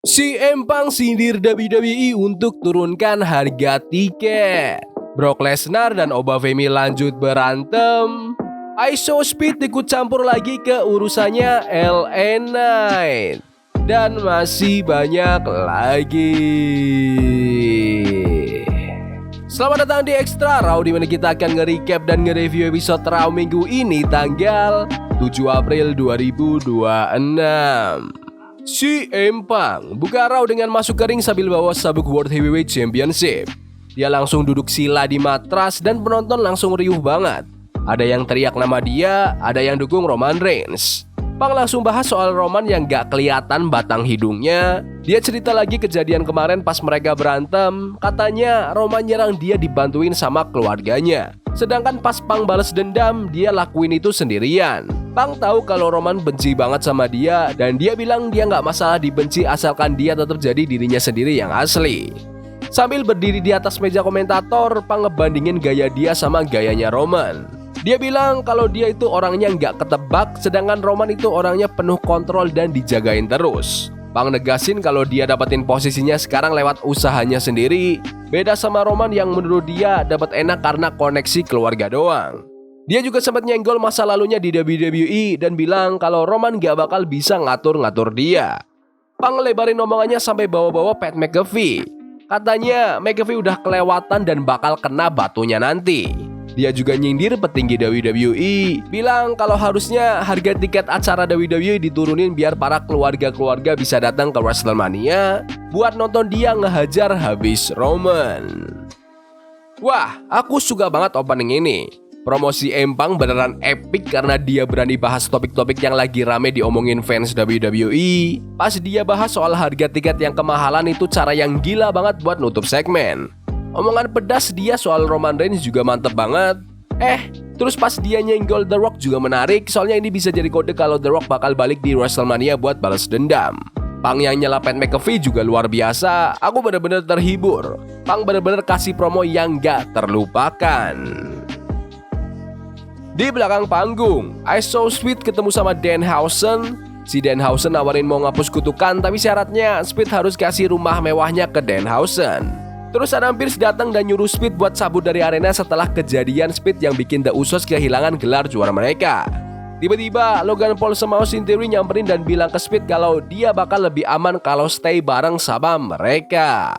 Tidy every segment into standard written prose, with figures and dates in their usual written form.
Si Empang sindir WWE untuk turunkan harga tiket. Brock Lesnar dan Obafemi lanjut berantem. ISO Speed ikut campur lagi ke urusannya LA Knight. Dan masih banyak lagi. Selamat datang di Extra Raw, di mana kita akan nge-recap dan nge-review episode Raw minggu ini tanggal 7 April 2026. Si Empang buka Raw dengan masuk ke ring sambil bawa sabuk World Heavyweight Championship. Dia langsung duduk sila di matras dan penonton langsung riuh banget. Ada yang teriak nama dia, ada yang dukung Roman Reigns. Pang langsung bahas soal Roman yang gak kelihatan batang hidungnya. Dia cerita lagi kejadian kemarin pas mereka berantem. Katanya Roman nyerang dia dibantuin sama keluarganya. Sedangkan pas Pang balas dendam, dia lakuin itu sendirian. Pang tahu kalau Roman benci banget sama dia, dan dia bilang dia gak masalah dibenci asalkan dia tetap jadi dirinya sendiri yang asli. Sambil berdiri di atas meja komentator, Pang ngebandingin gaya dia sama gayanya Roman. Dia bilang kalau dia itu orangnya nggak ketebak, sedangkan Roman itu orangnya penuh kontrol dan dijagain terus. Pang negasin kalau dia dapetin posisinya sekarang lewat usahanya sendiri. Beda sama Roman yang menurut dia dapat enak karena koneksi keluarga doang. Dia juga sempat nyenggol masa lalunya di WWE dan bilang kalau Roman nggak bakal bisa ngatur-ngatur dia. Pang lebarin omongannya sampai bawa-bawa Pat McAfee. Katanya McAfee udah kelewatan dan bakal kena batunya nanti. Dia juga nyindir petinggi WWE, bilang kalau harusnya harga tiket acara WWE diturunin biar para keluarga-keluarga bisa datang ke WrestleMania buat nonton dia ngehajar habis Roman. Wah, aku suka banget opening ini. Promosi Empang beneran epic karena dia berani bahas topik-topik yang lagi rame diomongin fans WWE. Pas dia bahas soal harga tiket yang kemahalan itu cara yang gila banget buat nutup segmen. Omongan pedas dia soal Roman Reigns juga mantep banget. Terus pas dia nyenggol The Rock juga menarik, soalnya ini bisa jadi kode kalau The Rock bakal balik di WrestleMania buat balas dendam. Pang yang nyela Pat McAfee juga luar biasa. Aku bener-bener terhibur. Pang bener-bener kasih promo yang gak terlupakan. Di belakang panggung, ISO Speed ketemu sama Danhausen. Si Danhausen nawarin mau ngapus kutukan, tapi syaratnya Speed harus kasih rumah mewahnya ke Danhausen. Terus Adam Pearce datang dan nyuruh Speed buat cabut dari arena setelah kejadian Speed yang bikin The Usos kehilangan gelar juara mereka. Tiba-tiba Logan Paul sama Austin Theory nyamperin dan bilang ke Speed kalau dia bakal lebih aman kalau stay bareng sama mereka.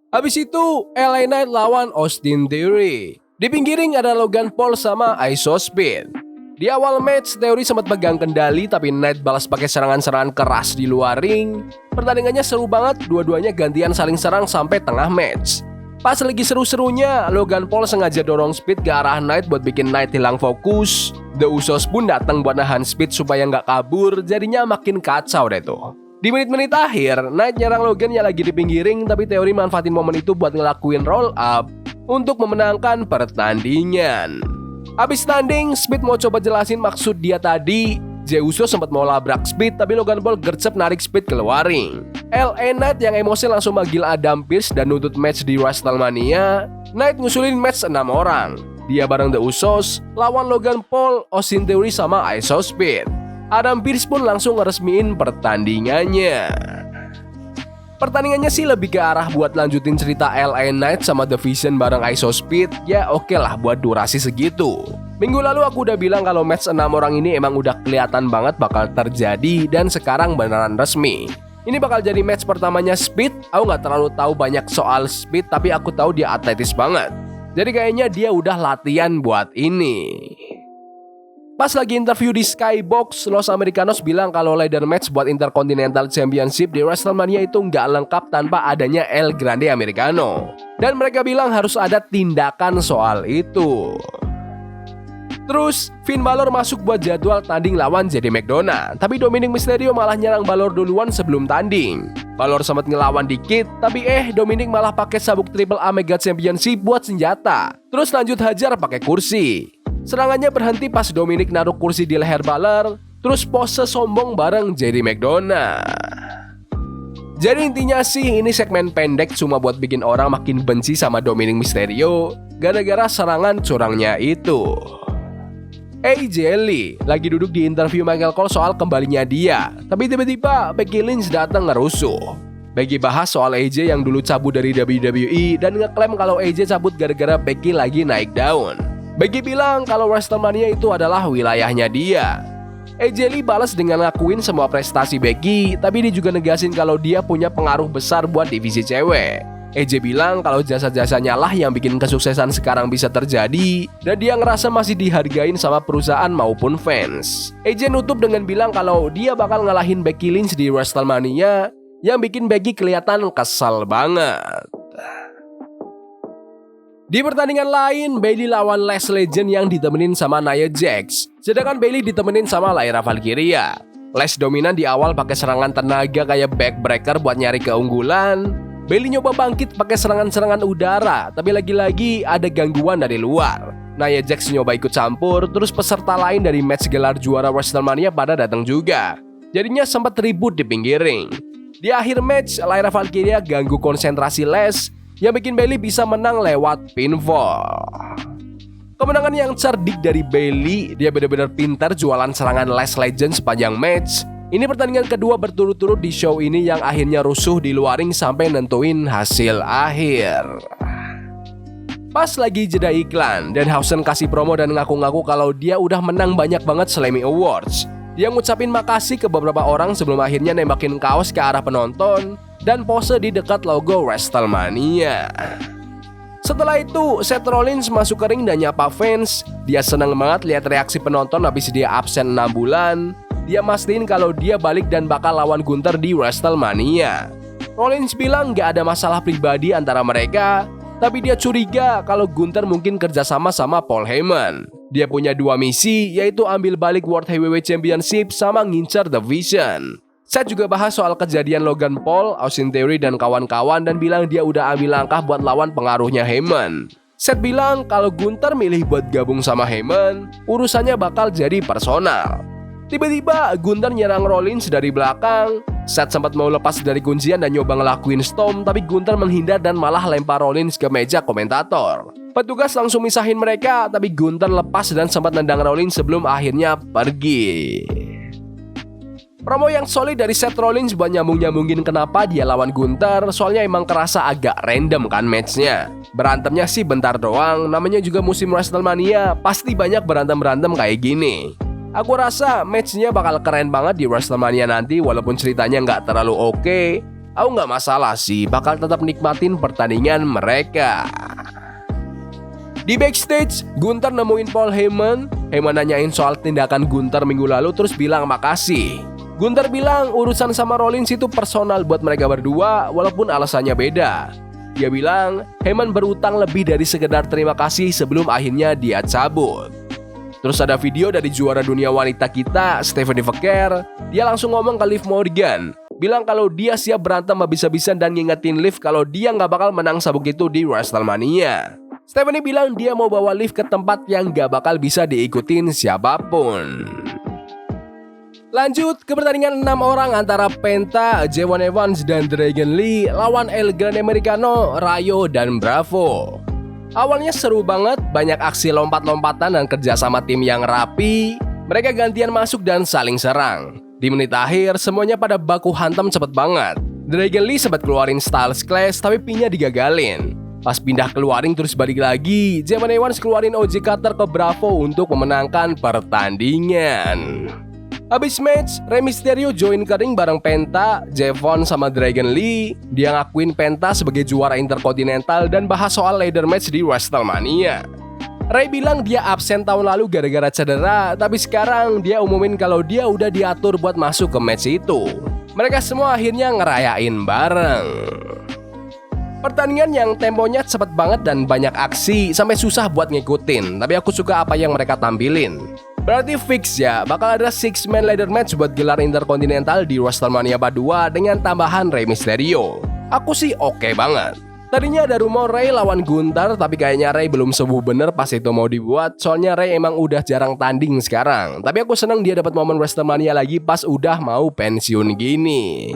Habis itu LA Knight lawan Austin Theory. Di pinggir ring ada Logan Paul sama ISO Speed. Di awal match, Theory sempat pegang kendali tapi Knight balas pakai serangan-serangan keras di luar ring. Pertandingannya seru banget, dua-duanya gantian saling serang sampai tengah match. Pas lagi seru-serunya, Logan Paul sengaja dorong Speed ke arah Knight buat bikin Knight hilang fokus. The Usos pun datang buat nahan Speed supaya nggak kabur, jadinya makin kacau deh tuh. Di menit-menit akhir, Knight nyerang Logan yang lagi di pinggir ring, tapi Theory manfaatin momen itu buat ngelakuin roll up untuk memenangkan pertandingan. Habis tanding, Speed mau coba jelasin maksud dia tadi. Jey Uso sempat mau labrak Speed, tapi Logan Paul gercep narik Speed keluar ring. LA Knight yang emosi langsung manggil Adam Pearce dan nuntut match di WrestleMania. Knight ngusulin match 6 orang. Dia bareng The Usos, lawan Logan Paul, Austin Theory sama ISO Speed. Adam Pearce pun langsung ngeresmiin pertandingannya. Pertandingannya sih lebih ke arah buat lanjutin cerita LA Knight sama The Vision bareng ISO Speed. Ya oke lah buat durasi segitu. Minggu lalu aku udah bilang kalau match 6 orang ini emang udah kelihatan banget bakal terjadi dan sekarang beneran resmi. Ini bakal jadi match pertamanya Speed. Aku gak terlalu tahu banyak soal Speed, tapi aku tahu dia atletis banget. Jadi kayaknya dia udah latihan buat ini. Pas lagi interview di Skybox, Los Americanos bilang kalau ladder match buat Intercontinental Championship di WrestleMania itu nggak lengkap tanpa adanya El Grande Americano. Dan mereka bilang harus ada tindakan soal itu. Terus, Finn Balor masuk buat jadwal tanding lawan JD McDonagh. Tapi Dominic Mysterio malah nyerang Balor duluan sebelum tanding. Balor sempat ngelawan dikit, tapi Dominic malah pakai sabuk Triple A Mega Championship buat senjata. Terus lanjut hajar pakai kursi. Serangannya berhenti pas Dominic naruh kursi di leher Balor, terus pose sombong bareng JD McDonagh. Jadi intinya sih ini segmen pendek cuma buat bikin orang makin benci sama Dominic Mysterio gara-gara serangan curangnya itu. AJ Lee lagi duduk di interview Michael Cole soal kembalinya dia, tapi tiba-tiba Becky Lynch datang ngerusuh. Becky bahas soal AJ yang dulu cabut dari WWE dan ngeklaim kalau AJ cabut gara-gara Becky lagi naik daun. Becky bilang kalau WrestleMania itu adalah wilayahnya dia. AJ Lee balas dengan ngakuin semua prestasi Becky, tapi dia juga negasin kalau dia punya pengaruh besar buat divisi cewek. AJ bilang kalau jasa-jasanya lah yang bikin kesuksesan sekarang bisa terjadi, dan dia ngerasa masih dihargain sama perusahaan maupun fans. AJ nutup dengan bilang kalau dia bakal ngalahin Becky Lynch di WrestleMania, yang bikin Becky kelihatan kesal banget. Di pertandingan lain, Bayley lawan Lash Legend yang ditemenin sama Nia Jax, sedangkan Bayley ditemenin sama Lyra Valkyria. Lash dominan di awal pakai serangan tenaga kayak backbreaker buat nyari keunggulan. Bayley nyoba bangkit pakai serangan-serangan udara, tapi lagi-lagi ada gangguan dari luar. Nia Jax nyoba ikut campur, terus peserta lain dari match gelar juara WrestleMania pada datang juga. Jadinya sempat ribut di pinggir ring. Di akhir match, Lyra Valkyria ganggu konsentrasi Lash yang bikin Bayley bisa menang lewat pinfall. Kemenangan yang cerdik dari Bayley, dia benar-benar pintar jualan serangan Lash Legend sepanjang match. Ini pertandingan kedua berturut-turut di show ini yang akhirnya rusuh di luar ring sampai nentuin hasil akhir. Pas lagi jeda iklan, Danhausen kasih promo dan ngaku-ngaku kalau dia udah menang banyak banget Slammy Awards. Dia ngucapin makasih ke beberapa orang sebelum akhirnya nembakin kaos ke arah penonton dan pose di dekat logo WrestleMania. Setelah itu, Seth Rollins masuk ke ring dan nyapa fans. Dia senang banget lihat reaksi penonton habis dia absen 6 bulan. Dia mastiin kalau dia balik dan bakal lawan Gunther di WrestleMania. Rollins bilang gak ada masalah pribadi antara mereka, tapi dia curiga kalau Gunther mungkin kerjasama sama Paul Heyman. Dia punya dua misi, yaitu ambil balik World Heavyweight Championship sama ngincar The Vision. Seth juga bahas soal kejadian Logan Paul, Austin Theory, dan kawan-kawan dan bilang dia udah ambil langkah buat lawan pengaruhnya Heyman. Seth bilang kalau Gunther milih buat gabung sama Heyman, urusannya bakal jadi personal. Tiba-tiba Gunther nyerang Rollins dari belakang. Seth sempat mau lepas dari kuncian dan nyoba ngelakuin Storm, tapi Gunther menghindar dan malah lempar Rollins ke meja komentator. Petugas langsung misahin mereka, tapi Gunther lepas dan sempat nendang Rollins sebelum akhirnya pergi. Promo yang solid dari Seth Rollins buat nyambung-nyambungin kenapa dia lawan Gunther, soalnya emang kerasa agak random kan matchnya. Berantemnya sih bentar doang, namanya juga musim WrestleMania, pasti banyak berantem-berantem kayak gini. Aku rasa matchnya bakal keren banget di WrestleMania nanti, walaupun ceritanya nggak terlalu oke. Aku nggak masalah sih, bakal tetap nikmatin pertandingan mereka. Di backstage, Gunther nemuin Paul Heyman. Heyman nanyain soal tindakan Gunther minggu lalu terus bilang makasih. Gunther bilang urusan sama Rollins itu personal buat mereka berdua walaupun alasannya beda. Dia bilang Heyman berutang lebih dari sekedar terima kasih sebelum akhirnya dia cabut. Terus ada video dari juara dunia wanita kita, Stephanie Fekir. Dia langsung ngomong ke Liv Morgan, bilang kalau dia siap berantem habis-habisan dan ngingetin Liv kalau dia nggak bakal menang sabuk itu di WrestleMania. Stephanie bilang dia mau bawa Liv ke tempat yang gak bakal bisa diikutin siapapun. Lanjut ke pertandingan 6 orang antara Penta, Javon Evans, dan Dragon Lee lawan El Gran Americano, Rayo, dan Bravo. Awalnya seru banget, banyak aksi lompat-lompatan dan kerjasama tim yang rapi. Mereka gantian masuk dan saling serang. Di menit akhir, semuanya pada baku hantam cepet banget. Dragon Lee sempat keluarin Styles Clash, tapi pinnya digagalin. Pas pindah keluarin terus balik lagi, Javon Evans keluarin OJ Cutter ke Bravo untuk memenangkan pertandingan. Habis match, Rey Mysterio join ke ring bareng Penta, Javon, sama Dragon Lee. Dia ngakuin Penta sebagai juara Intercontinental dan bahas soal ladder match di WrestleMania. Rey bilang dia absen tahun lalu gara-gara cedera, tapi sekarang dia umumin kalau dia udah diatur buat masuk ke match itu. Mereka semua akhirnya ngerayain bareng. Pertandingan yang temponya cepet banget dan banyak aksi sampai susah buat ngikutin, tapi aku suka apa yang mereka tampilin. Berarti fix ya, bakal ada 6-man ladder match buat gelar Intercontinental di WrestleMania 2 dengan tambahan Rey Mysterio. Aku sih oke banget. Tadinya ada rumor Rey lawan Gunther, tapi kayaknya Rey belum sembuh bener pas itu mau dibuat, soalnya Rey emang udah jarang tanding sekarang. Tapi aku seneng dia dapat momen WrestleMania lagi pas udah mau pensiun gini.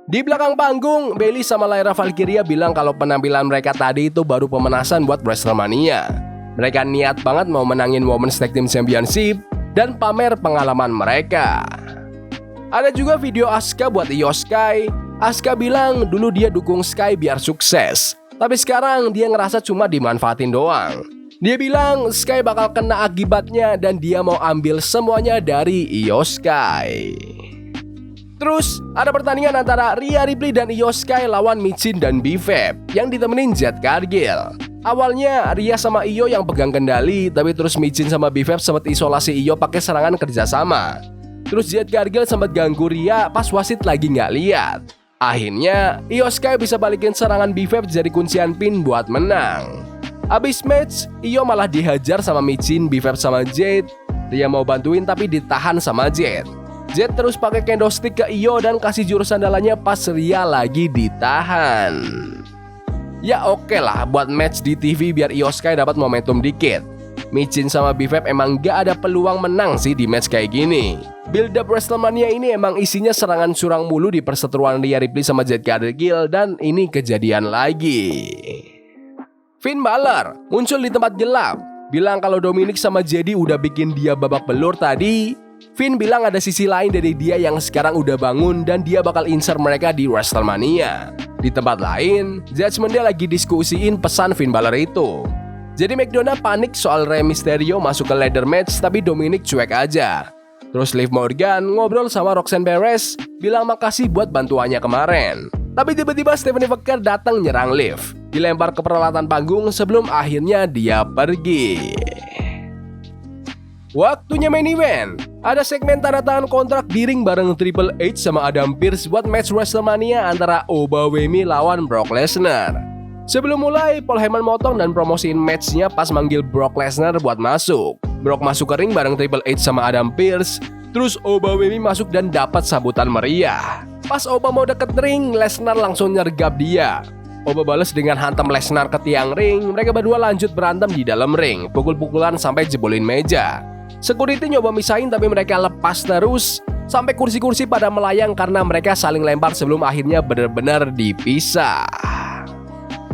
Di belakang panggung, Bayley sama Lyra Valkyria bilang kalau penampilan mereka tadi itu baru pemanasan buat WrestleMania. Mereka niat banget mau menangin Women's Tag Team Championship dan pamer pengalaman mereka. Ada juga video Asuka buat Io Sky. Asuka bilang dulu dia dukung Sky biar sukses, tapi sekarang dia ngerasa cuma dimanfaatin doang. Dia bilang Sky bakal kena akibatnya dan dia mau ambil semuanya dari Io Sky. Terus ada pertandingan antara Rhea Ripley dan Io Sky lawan Michin dan B-Fab yang ditemenin Jade Cargill. Awalnya Rhea sama Io yang pegang kendali, tapi terus Michin sama B-Fab sempat isolasi Io pakai serangan kerjasama. Terus Jade Cargill sempat ganggu Rhea pas wasit lagi nggak lihat. Akhirnya Io Sky bisa balikin serangan B-Fab jadi kuncian pin buat menang. Abis match, Io malah dihajar sama Michin, B-Fab sama Jade. Rhea mau bantuin tapi ditahan sama Jade. Jade terus pakai kendo stick ke Io dan kasih jurus andalannya pas Rhea lagi ditahan. Ya oke lah buat match di TV biar Io Sky dapat momentum dikit. Michin sama B-Fab emang gak ada peluang menang sih di match kayak gini. Build up WrestleMania ini emang isinya serangan curang mulu di perseteruan Rhea Ripley sama Jade Cargill dan ini kejadian lagi. Finn Balor muncul di tempat gelap, bilang kalau Dominic sama Jedi udah bikin dia babak belur tadi. Finn bilang ada sisi lain dari dia yang sekarang udah bangun dan dia bakal insert mereka di WrestleMania. Di tempat lain, Judgment Day lagi diskusiin pesan Finn Balor itu. Jadi McDonald panik soal Rey Mysterio masuk ke ladder match tapi Dominic cuek aja. Terus Liv Morgan ngobrol sama Roxanne Perez, bilang makasih buat bantuannya kemarin. Tapi tiba-tiba Stephanie Furker datang nyerang Liv, dilempar ke peralatan panggung sebelum akhirnya dia pergi. Waktunya main event. Ada segmen tanda tangan kontrak di ring bareng Triple H sama Adam Pearce buat match WrestleMania antara Oba Wemi lawan Brock Lesnar. Sebelum mulai, Paul Heyman motong dan promosiin matchnya pas manggil Brock Lesnar buat masuk. Brock masuk ke ring bareng Triple H sama Adam Pearce. Terus Oba Wemi masuk dan dapat sambutan meriah. Pas Oba mau deket ring, Lesnar langsung nyergap dia. Oba balas dengan hantam Lesnar ke tiang ring. Mereka berdua lanjut berantem di dalam ring, pukul-pukulan sampai jebolin meja. Security nyoba misahin tapi mereka lepas terus. Sampai kursi-kursi pada melayang karena mereka saling lempar sebelum akhirnya benar-benar dipisah.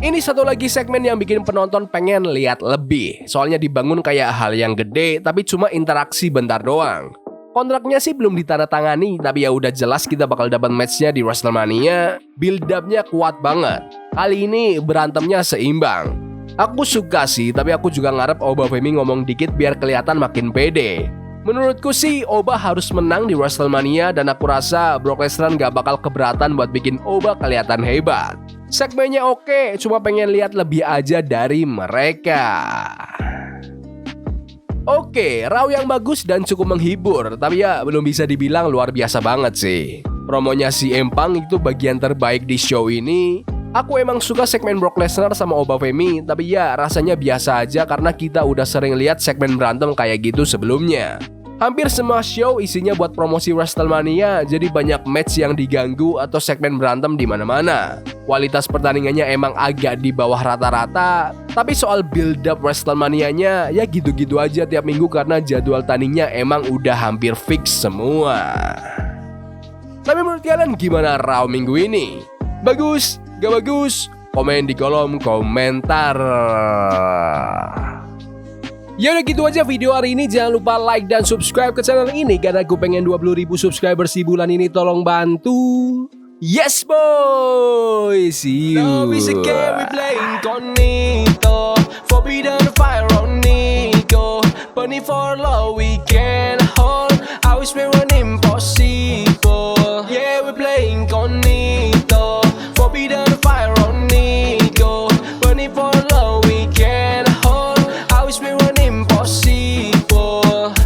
Ini satu lagi segmen yang bikin penonton pengen lihat lebih. Soalnya dibangun kayak hal yang gede tapi cuma interaksi bentar doang. Kontraknya sih belum ditandatangani, tapi ya udah jelas kita bakal dapat matchnya di WrestleMania. Build up-nya kuat banget. Kali ini berantemnya seimbang. Aku suka sih, tapi aku juga ngarep Oba Femi ngomong dikit biar kelihatan makin pede. Menurutku sih Oba harus menang di WrestleMania dan aku rasa Brock Lesnar gak bakal keberatan buat bikin Oba kelihatan hebat. Segmennya oke, cuma pengen lihat lebih aja dari mereka. Oke, Raw yang bagus dan cukup menghibur, tapi ya belum bisa dibilang luar biasa banget sih. Promonya si Empang itu bagian terbaik di show ini. Aku emang suka segmen Brock Lesnar sama Oba Femi, tapi ya rasanya biasa aja karena kita udah sering lihat segmen berantem kayak gitu sebelumnya. Hampir semua show isinya buat promosi WrestleMania, jadi banyak match yang diganggu atau segmen berantem di mana-mana. Kualitas pertandingannya emang agak di bawah rata-rata, tapi soal build up WrestleMania-nya ya gitu-gitu aja tiap minggu karena jadwal tandingnya emang udah hampir fix semua. Tapi menurut kalian gimana Raw minggu ini? Bagus? Gak bagus? Komen di kolom komentar. Ya udah gitu aja video hari ini. Jangan lupa like dan subscribe ke channel ini karena gue pengen 20.000 subscribers di bulan ini. Tolong bantu. Yes boy. See you. Now is a game we play incognito. Forbidden fire on Nico. Bunny for love we can hold. I wish we were